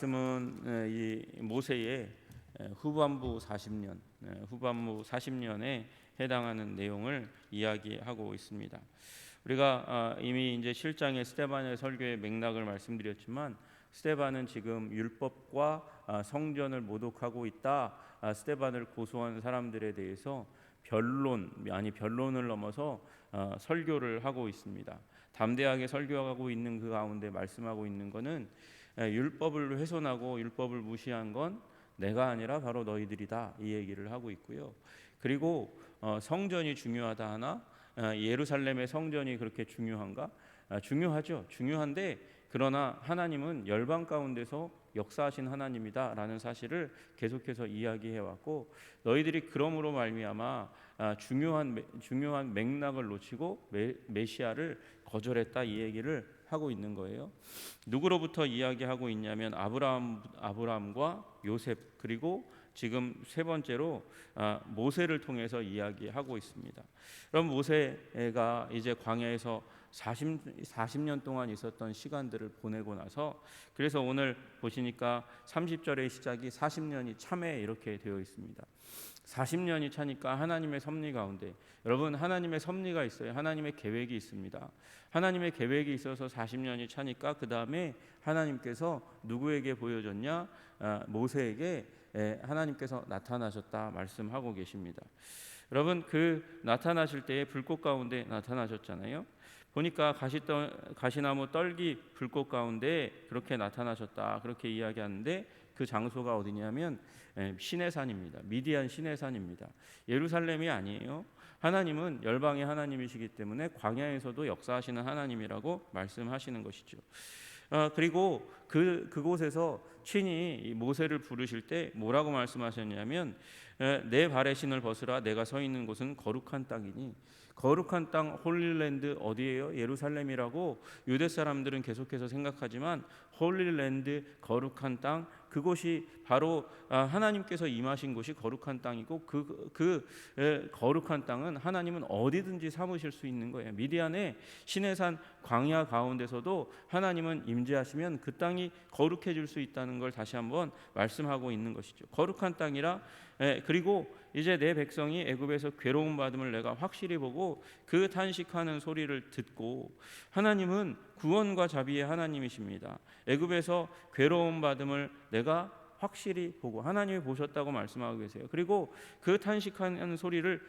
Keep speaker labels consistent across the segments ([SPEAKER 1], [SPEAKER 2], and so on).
[SPEAKER 1] 말씀은 이 모세의 후반부 40년에 해당하는 내용을 이야기하고 있습니다. 우리가 이미 이제 7장의 스데반의 설교의 맥락을 말씀드렸지만, 스데반은 지금 율법과 성전을 모독하고 있다. 스데반을 고소한 사람들에 대해서 변론을 넘어서 설교를 하고 있습니다. 담대하게 설교하고 있는 그 가운데 말씀하고 있는 것은 율법을 훼손하고 율법을 무시한 건 내가 아니라 바로 너희들이다, 이 얘기를 하고 있고요. 그리고 성전이 중요하다 하나, 예루살렘의 성전이 그렇게 중요한가? 중요하죠. 중요한데 그러나 하나님은 열방 가운데서 역사하신 하나님이다라는 사실을 계속해서 이야기해 왔고, 너희들이 그러므로 말미암아 중요한 맥락을 놓치고 메시아를 거절했다, 이 얘기를 하고 있는 거예요. 누구로부터 이야기하고 있냐면 아브라함과 요셉, 그리고 지금 세 번째로 모세를 통해서 이야기하고 있습니다. 그럼 모세가 이제 광야에서 40년 동안 있었던 시간들을 보내고 나서, 그래서 오늘 보시니까 30절의 시작이 40년이 참에 이렇게 되어 있습니다. 40년이 차니까 하나님의 섭리 가운데, 여러분, 하나님의 섭리가 있어요. 하나님의 계획이 있습니다. 하나님의 계획이 있어서 40년이 차니까 그 다음에 하나님께서 누구에게 보여줬냐? 모세에게 하나님께서 나타나셨다 말씀하고 계십니다. 여러분, 그 나타나실 때에 불꽃 가운데 나타나셨잖아요. 보니까 가시나무 떨기 불꽃 가운데 그렇게 나타나셨다, 그렇게 이야기하는데, 그 장소가 어디냐면 시내산입니다. 미디안 시내산입니다. 예루살렘이 아니에요. 하나님은 열방의 하나님이시기 때문에 광야에서도 역사하시는 하나님이라고 말씀하시는 것이죠. 그리고 그곳에서 친히 모세를 부르실 때 뭐라고 말씀하셨냐면, 내 발의 신을 벗으라, 내가 서 있는 곳은 거룩한 땅이니. 거룩한 땅, 홀리랜드 어디예요? 예루살렘이라고 유대 사람들은 계속해서 생각하지만, 홀리랜드, 거룩한 땅, 그곳이 바로 하나님께서 임하신 곳이 거룩한 땅이고, 그 거룩한 땅은 하나님은 어디든지 삼으실 수 있는 거예요. 미디안의 시내산 광야 가운데서도 하나님은 임재하시면 그 땅이 거룩해질 수 있다는 걸 다시 한번 말씀하고 있는 것이죠. 거룩한 땅이라. 그리고 이제 내 백성이 애굽에서 괴로움 받음을 내가 확실히 보고 그 탄식하는 소리를 듣고, 하나님은 구원과 자비의 하나님이십니다. 애굽에서 괴로움 받음을 내가 확실히 보고, 하나님이 보셨다고 말씀하고 계세요. 그리고 그 탄식하는 소리를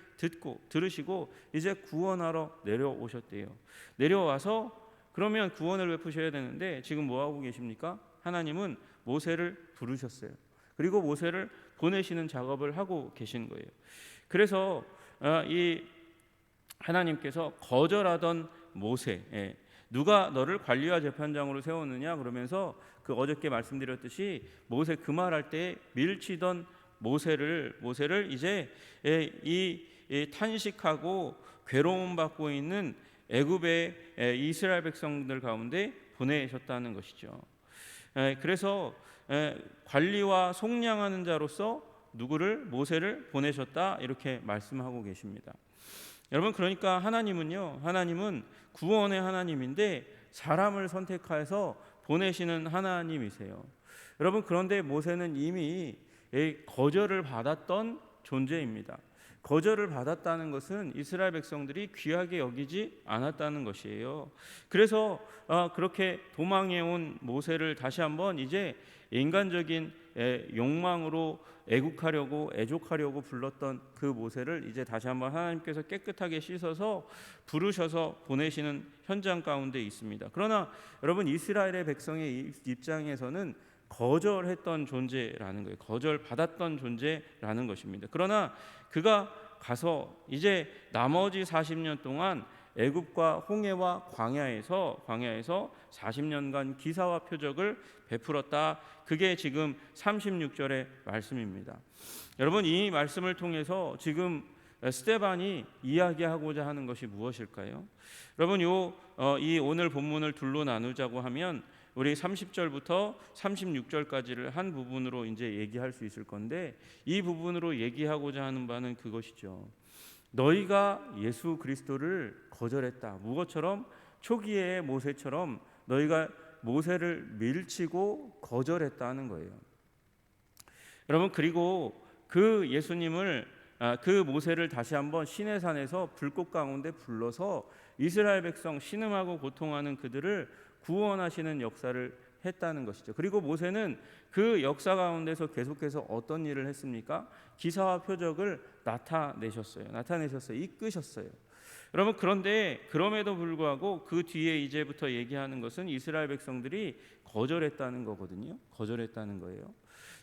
[SPEAKER 1] 들으시고 이제 구원하러 내려오셨대요. 내려와서 그러면 구원을 베푸셔야 되는데 지금 뭐 하고 계십니까? 하나님은 모세를 부르셨어요. 그리고 모세를 보내시는 작업을 하고 계신 거예요. 그래서 이 하나님께서 거절하던 모세, 누가 너를 관리와 재판장으로 세웠느냐 그러면서, 그 어저께 말씀드렸듯이 모세 그 말할 때 밀치던 모세를 이제 이 탄식하고 괴로움 받고 있는 애굽의 이스라엘 백성들 가운데 보내셨다는 것이죠. 그래서 관리와 속량하는 자로서 모세를 보내셨다, 이렇게 말씀하고 계십니다. 여러분, 그러니까 하나님은 구원의 하나님인데 사람을 선택해서 보내시는 하나님이세요. 여러분, 그런데 모세는 이미 거절을 받았던 존재입니다. 거절을 받았다는 것은 이스라엘 백성들이 귀하게 여기지 않았다는 것이에요. 그래서 그렇게 도망해온 모세를 다시 한번 이제 인간적인 욕망으로 애족하려고 불렀던 그 모세를 이제 다시 한번 하나님께서 깨끗하게 씻어서 부르셔서 보내시는 현장 가운데 있습니다. 그러나 여러분, 이스라엘의 백성의 입장에서는 거절했던 존재라는 거예요. 거절받았던 존재라는 것입니다. 그러나 그가 가서 이제 나머지 40년 동안 애굽과 홍해와 광야에서 40년간 기사와 표적을 베풀었다. 그게 지금 36절의 말씀입니다. 여러분, 이 말씀을 통해서 지금 스데반이 이야기하고자 하는 것이 무엇일까요? 여러분, 이 오늘 본문을 둘로 나누자고 하면 우리 30절부터 36절까지를 한 부분으로 이제 얘기할 수 있을 건데, 이 부분으로 얘기하고자 하는 바는 그것이죠. 너희가 예수 그리스도를 거절했다. 무엇처럼? 초기에 모세처럼 너희가 모세를 밀치고 거절했다는 거예요. 여러분, 그리고 그 예수님을 그 모세를 다시 한번 시내산에서 불꽃 가운데 불러서 이스라엘 백성 신음하고 고통하는 그들을 구원하시는 역사를 했다는 것이죠. 그리고 모세는 그 역사 가운데서 계속해서 어떤 일을 했습니까? 기사와 표적을 나타내셨어요. 이끄셨어요. 여러분, 그런데 그럼에도 불구하고 그 뒤에 이제부터 얘기하는 것은 이스라엘 백성들이 거절했다는 거거든요. 거절했다는 거예요.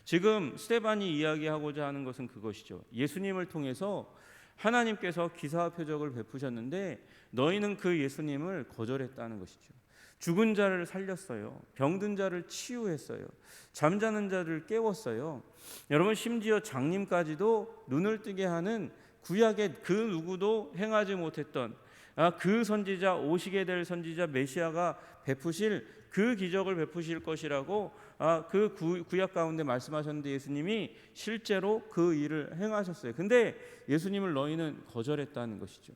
[SPEAKER 1] 지금 스데반이 이야기하고자 하는 것은 그것이죠. 예수님을 통해서 하나님께서 기사와 표적을 베푸셨는데 너희는 그 예수님을 거절했다는 것이죠. 죽은 자를 살렸어요. 병든 자를 치유했어요. 잠자는 자를 깨웠어요. 여러분, 심지어 장님까지도 눈을 뜨게 하는 구약의 그 누구도 행하지 못했던 그 선지자, 오시게 될 선지자 메시아가 베푸실 그 기적을 베푸실 것이라고 그 구약 가운데 말씀하셨는데 예수님이 실제로 그 일을 행하셨어요. 근데 예수님을 너희는 거절했다는 것이죠.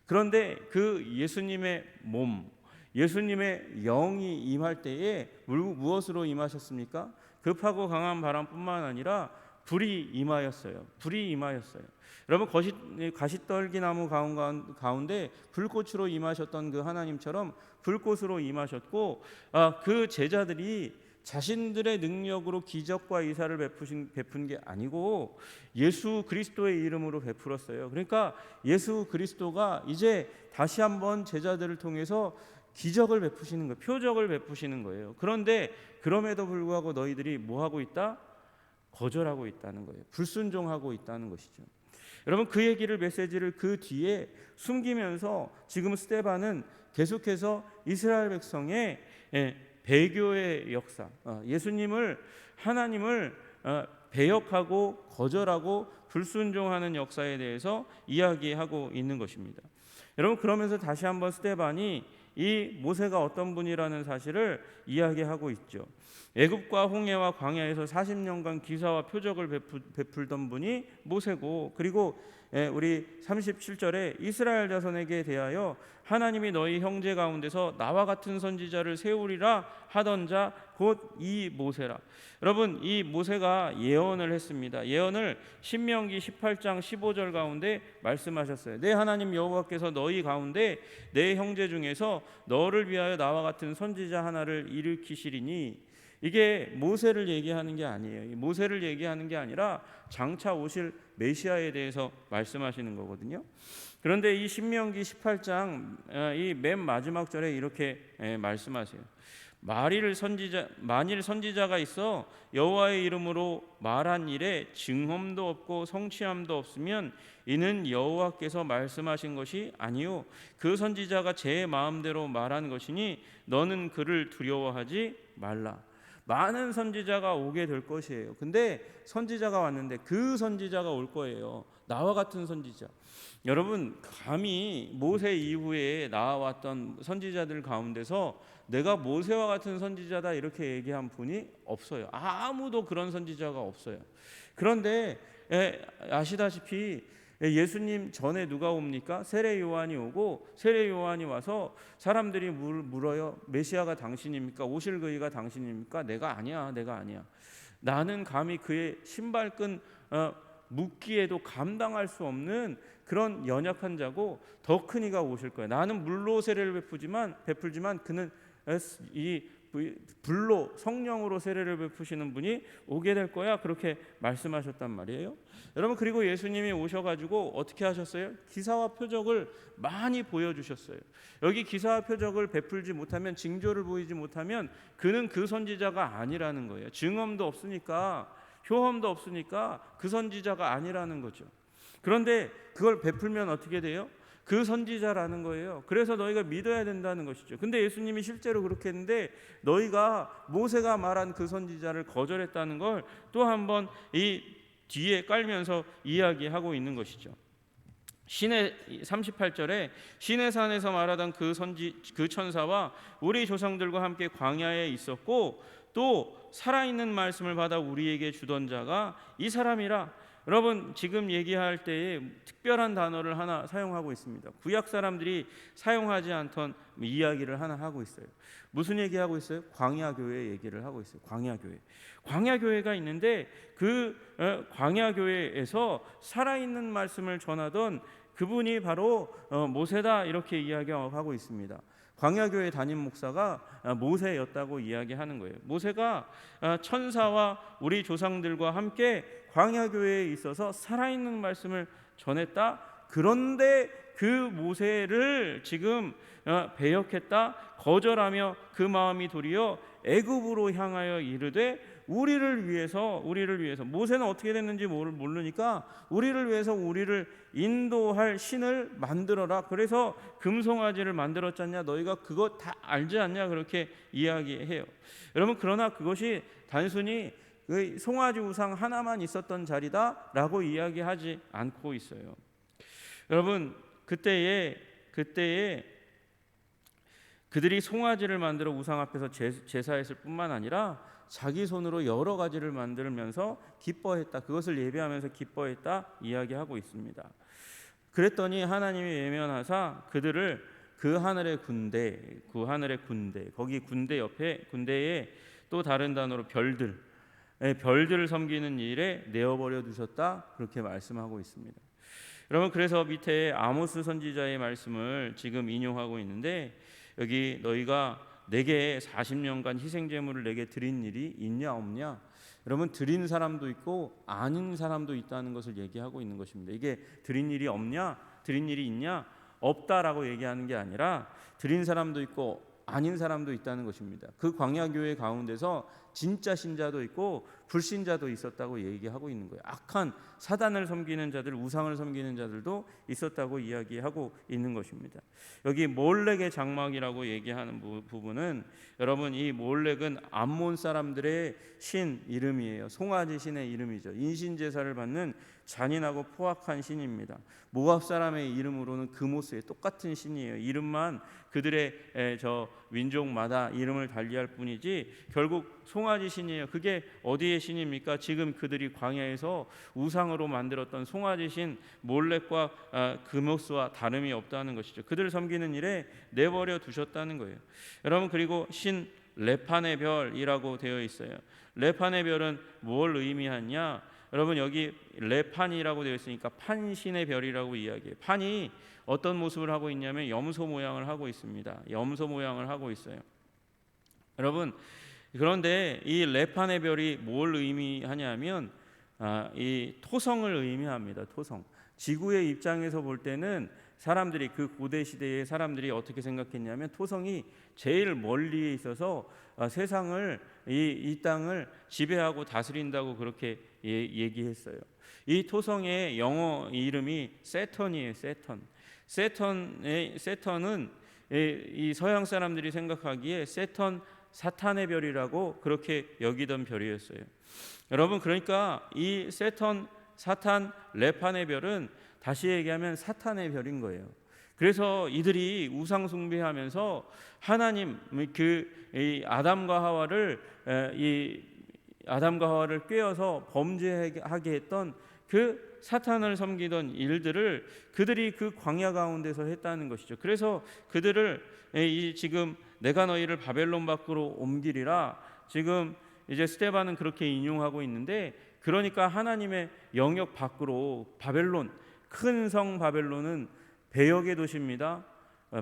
[SPEAKER 1] 그런데 그 예수님의 몸, 예수님의 영이 임할 때에 무엇으로 임하셨습니까? 급하고 강한 바람뿐만 아니라 불이 임하였어요. 여러분, 가시떨기나무 가운데 불꽃으로 임하셨던 그 하나님처럼 불꽃으로 임하셨고, 그 제자들이 자신들의 능력으로 기적과 이사를 베푼 게 아니고 예수 그리스도의 이름으로 베풀었어요. 그러니까 예수 그리스도가 이제 다시 한번 제자들을 통해서 기적을 베푸시는 거예요. 표적을 베푸시는 거예요. 그런데 그럼에도 불구하고 너희들이 뭐 하고 있다? 거절하고 있다는 거예요. 불순종하고 있다는 것이죠. 여러분, 그 얘기를, 메시지를 그 뒤에 숨기면서 지금 스데반은 계속해서 이스라엘 백성의 배교의 역사, 예수님을, 하나님을 배역하고 거절하고 불순종하는 역사에 대해서 이야기하고 있는 것입니다. 여러분, 그러면서 다시 한번 스데반이 이 모세가 어떤 분이라는 사실을 이야기하고 있죠. 애굽과 홍해와 광야에서 40년간 기사와 표적을 베풀던 분이 모세고, 그리고 우리 37절에 이스라엘 자손에게 대하여 하나님이 너희 형제 가운데서 나와 같은 선지자를 세우리라 하던 자 곧 이 모세라. 여러분, 이 모세가 예언을 했습니다. 예언을 신명기 18장 15절 가운데 말씀하셨어요. 내 하나님 여호와께서 너희 가운데 내 형제 중에서 너를 위하여 나와 같은 선지자 하나를 일으키시리니, 이게 모세를 얘기하는 게 아니에요. 모세를 얘기하는 게 아니라 장차 오실 메시아에 대해서 말씀하시는 거거든요. 그런데 이 신명기 18장 이 맨 마지막 절에 이렇게 말씀하세요. 만일 선지자가 있어 여호와의 이름으로 말한 일에 증언도 없고 성취함도 없으면 이는 여호와께서 말씀하신 것이 아니요 그 선지자가 제 마음대로 말한 것이니 너는 그를 두려워하지 말라. 많은 선지자가 오게 될 것이에요. 근데 선지자가 왔는데 그 선지자가 올 거예요. 나와 같은 선지자. 여러분, 감히 모세 이후에 나와왔던 선지자들 가운데서 내가 모세와 같은 선지자다 이렇게 얘기한 분이 없어요. 아무도 그런 선지자가 없어요. 그런데 아시다시피 예수님 전에 누가 옵니까? 세례 요한이 오고, 세례 요한이 와서 사람들이 물어요. 메시아가 당신입니까? 오실 그이가 당신입니까? 내가 아니야. 나는 감히 그의 신발끈 묶기에도 감당할 수 없는 그런 연약한 자고, 더 큰 이가 오실 거야. 나는 물로 세례를 베풀지만 그는 이 불로, 성령으로 세례를 베푸시는 분이 오게 될 거야. 그렇게 말씀하셨단 말이에요. 여러분, 그리고 예수님이 오셔가지고 어떻게 하셨어요? 기사와 표적을 많이 보여주셨어요. 여기 기사와 표적을 베풀지 못하면, 징조를 보이지 못하면 그는 그 선지자가 아니라는 거예요. 증언도 없으니까, 효험도 없으니까 그 선지자가 아니라는 거죠. 그런데 그걸 베풀면 어떻게 돼요? 그 선지자라는 거예요. 그래서 너희가 믿어야 된다는 것이죠. 근데 예수님이 실제로 그렇게 했는데 너희가 모세가 말한 그 선지자를 거절했다는 걸 또 한번 이 뒤에 깔면서 이야기하고 있는 것이죠. 38절에 시내산에서 말하던 그 천사와 우리 조상들과 함께 광야에 있었고 또 살아있는 말씀을 받아 우리에게 주던 자가 이 사람이라. 여러분 지금 얘기할 때에 특별한 단어를 하나 사용하고 있습니다. 구약 사람들이 사용하지 않던 이야기를 하나 하고 있어요. 무슨 얘기하고 있어요? 광야교회 얘기를 하고 있어요. 광야교회. 광야교회가 있는데 그 광야교회에서 살아있는 말씀을 전하던 그분이 바로 모세다 이렇게 이야기하고 있습니다. 광야교회 담임 목사가 모세였다고 이야기하는 거예요. 모세가 천사와 우리 조상들과 함께 광야교회에 있어서 살아있는 말씀을 전했다. 그런데 그 모세를 지금 배역했다. 거절하며 그 마음이 도리어 애굽으로 향하여 이르되 우리를 위해서 모세는 어떻게 됐는지 모르니까 우리를 위해서 우리를 인도할 신을 만들어라. 그래서 금송아지를 만들었잖냐. 너희가 그거 다 알지 않냐. 그렇게 이야기해요. 여러분 그러나 그것이 단순히 그 송아지 우상 하나만 있었던 자리다라고 이야기하지 않고 있어요. 여러분 그때에 그들이 송아지를 만들어 우상 앞에서 제사했을 뿐만 아니라 자기 손으로 여러 가지를 만들면서 기뻐했다. 그것을 예배하면서 기뻐했다 이야기하고 있습니다. 그랬더니 하나님이 외면하사 그들을 그 하늘의 군대 거기 군대 옆에 군대에 또 다른 단어로 별들을 섬기는 일에 내어버려 두셨다. 그렇게 말씀하고 있습니다. 여러분 그래서 밑에 아모스 선지자의 말씀을 지금 인용하고 있는데 여기 너희가 내게 40년간 희생 제물을 내게 드린 일이 있냐 없냐? 여러분 드린 사람도 있고 아닌 사람도 있다는 것을 얘기하고 있는 것입니다. 이게 드린 일이 없냐? 드린 일이 있냐? 없다라고 얘기하는 게 아니라 드린 사람도 있고 아닌 사람도 있다는 것입니다. 그 광야교회 가운데서 진짜 신자도 있고 불신자도 있었다고 얘기하고 있는 거예요. 악한 사단을 섬기는 자들, 우상을 섬기는 자들도 있었다고 이야기하고 있는 것입니다. 여기 몰렉의 장막이라고 얘기하는 부분은 여러분 이 몰렉은 암몬 사람들의 신 이름이에요. 송아지 신의 이름이죠. 인신제사를 받는 잔인하고 포악한 신입니다. 모압 사람의 이름으로는 그모스의 똑같은 신이에요. 이름만 그들의 저 민족마다 이름을 달리할 뿐이지 결국 송아지 신이에요. 그게 어디의 신입니까? 지금 그들이 광야에서 우상으로 만들었던 송아지 신 몰렉과 그모스와 다름이 없다는 것이죠. 그들을 섬기는 일에 내버려 두셨다는 거예요. 여러분 그리고 신 레판의 별이라고 되어 있어요. 레판의 별은 뭘 의미하냐? 여러분 여기 레판이라고 되어 있으니까 판신의 별이라고 이야기해요. 판이 어떤 모습을 하고 있냐면 염소 모양을 하고 있습니다. 염소 모양을 하고 있어요. 여러분 그런데 이 레판의 별이 뭘 의미하냐면 이 토성을 의미합니다. 토성. 지구의 입장에서 볼 때는 사람들이 그 고대 시대의 사람들이 어떻게 생각했냐면 토성이 제일 멀리에 있어서 세상을 이 땅을 지배하고 다스린다고 그렇게 얘기했어요. 이 토성의 영어 이름이 세턴이에요. 세턴은 이 서양 사람들이 생각하기에 세턴 사탄의 별이라고 그렇게 여기던 별이었어요. 여러분 그러니까 이 세턴 사탄 레판의 별은 다시 얘기하면 사탄의 별인 거예요. 그래서 이들이 우상 숭배하면서 하나님 이 아담과 하와를 꿰어서 범죄하게 했던 그 사탄을 섬기던 일들을 그들이 그 광야 가운데서 했다는 것이죠. 그래서 그들을 지금 내가 너희를 바벨론 밖으로 옮기리라 지금 이제 스데반은 그렇게 인용하고 있는데 그러니까 하나님의 영역 밖으로 바벨론 큰 성 바벨론은 배역의 도시입니다.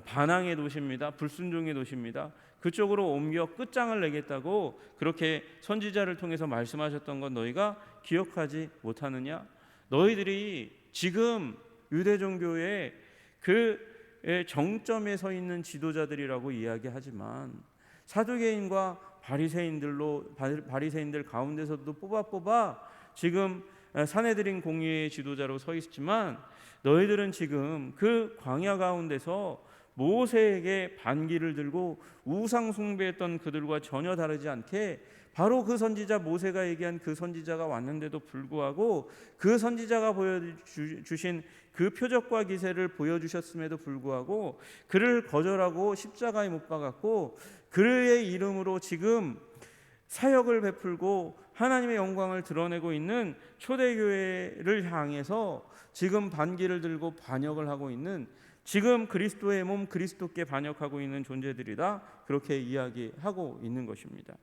[SPEAKER 1] 반항의 도시입니다. 불순종의 도시입니다. 그쪽으로 옮겨 끝장을 내겠다고 그렇게 선지자를 통해서 말씀하셨던 건 너희가 기억하지 못하느냐? 너희들이 지금 유대 종교의 그 정점에 서 있는 지도자들이라고 이야기하지만 사두개인과 바리새인들 가운데서도 뽑아 지금 사내들인 공의의 지도자로 서 있지만 너희들은 지금 그 광야 가운데서 모세에게 반기를 들고 우상 숭배했던 그들과 전혀 다르지 않게 바로 그 선지자 모세가 얘기한 그 선지자가 왔는데도 불구하고 그 선지자가 보여주신 그 표적과 기세를 보여주셨음에도 불구하고 그를 거절하고 십자가에 못 박았고 그의 이름으로 지금 사역을 베풀고 하나님의 영광을 드러내고 있는 초대교회를 향해서 지금 반기를 들고 반역을 하고 있는, 지금 그리스도의 몸 그리스도께 반역하고 있는 존재들이다, 그렇게 이야기하고 있는 것입니다.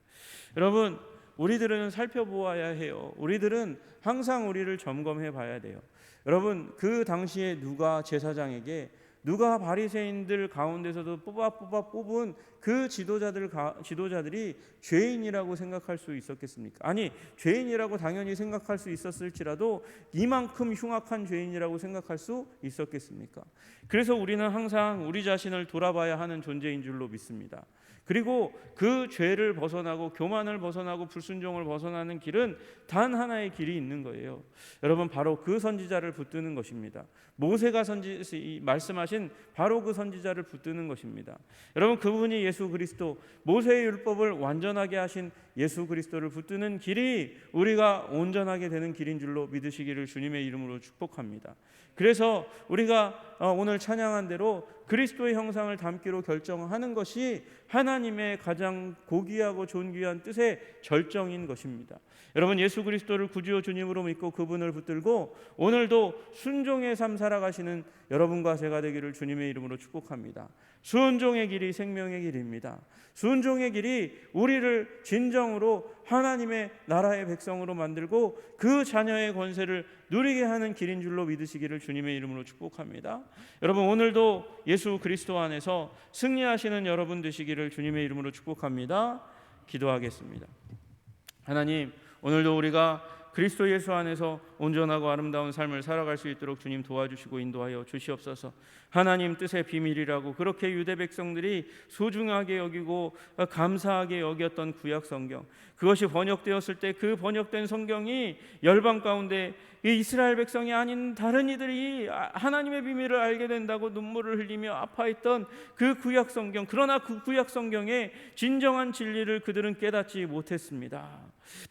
[SPEAKER 1] 여러분, 우리들은 살펴보아야 해요. 우리들은 항상 우리를 점검해 봐야 돼요. 여러분, 그 당시에 누가 제사장에게, 누가 바리새인들 가운데서도 뽑은 그 지도자들이 죄인이라고 생각할 수 있었겠습니까? 아니, 죄인이라고 당연히 생각할 수 있었을지라도 이만큼 흉악한 죄인이라고 생각할 수 있었겠습니까? 그래서 우리는 항상 우리 자신을 돌아봐야 하는 존재인 줄로 믿습니다. 그리고 그 죄를 벗어나고 교만을 벗어나고 불순종을 벗어나는 길은 단 하나의 길이 있는 거예요. 여러분, 바로 그 선지자를 붙드는 것입니다. 모세가 말씀하신 바로 그 선지자를 붙드는 것입니다. 여러분, 그분이 예수 그리스도, 모세의 율법을 완전하게 하신 예수 그리스도를 붙드는 길이 우리가 온전하게 되는 길인 줄로 믿으시기를 주님의 이름으로 축복합니다. 그래서 우리가 오늘 찬양한 대로 그리스도의 형상을 담기로 결정하는 것이 하나님의 가장 고귀하고 존귀한 뜻의 절정인 것입니다. 여러분, 예수 그리스도를 구주요 주님으로 믿고 그분을 붙들고 오늘도 순종의 삶 살아가시는 여러분과 제가 되기를 주님의 이름으로 축복합니다. 순종의 길이 생명의 길입니다. 순종의 길이 우리를 진정으로 하나님의 나라의 백성으로 만들고 그 자녀의 권세를 누리게 하는 길인 줄로 믿으시기를 주님의 이름으로 축복합니다. 여러분, 오늘도 예수 그리스도 안에서 승리하시는 여러분 되시기를 주님의 이름으로 축복합니다. 기도하겠습니다. 하나님, 오늘도 우리가 그리스도 예수 안에서 온전하고 아름다운 삶을 살아갈 수 있도록 주님 도와주시고 인도하여 주시옵소서. 하나님 뜻의 비밀이라고 그렇게 유대 백성들이 소중하게 여기고 감사하게 여겼던 구약 성경, 그것이 번역되었을 때 그 번역된 성경이 열방 가운데 이스라엘 백성이 아닌 다른 이들이 하나님의 비밀을 알게 된다고 눈물을 흘리며 아파했던 그 구약 성경, 그러나 그 구약 성경의 진정한 진리를 그들은 깨닫지 못했습니다.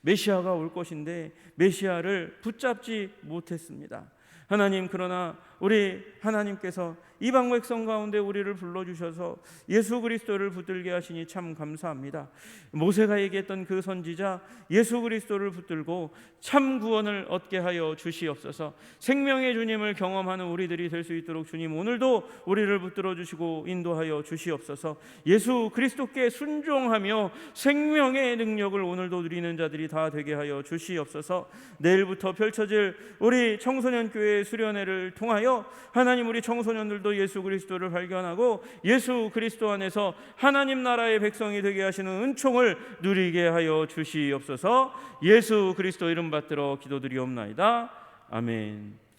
[SPEAKER 1] 메시아가 올 것인데 메시아를 붙잡지 못했습니다. 하나님, 그러나 우리 하나님께서 이방 백성 가운데 우리를 불러주셔서 예수 그리스도를 붙들게 하시니 참 감사합니다. 모세가 얘기했던 그 선지자 예수 그리스도를 붙들고 참 구원을 얻게 하여 주시옵소서. 생명의 주님을 경험하는 우리들이 될 수 있도록 주님 오늘도 우리를 붙들어 주시고 인도하여 주시옵소서. 예수 그리스도께 순종하며 생명의 능력을 오늘도 누리는 자들이 다 되게 하여 주시옵소서. 내일부터 펼쳐질 우리 청소년 교회 수련회를 통하여 하나님, 우리 청소년들도 예수 그리스도를 발견하고 예수 그리스도 안에서 하나님 나라의 백성이 되게 하시는 은총을 누리게 하여 주시옵소서. 예수 그리스도 이름 받들어 기도드리옵나이다. 아멘.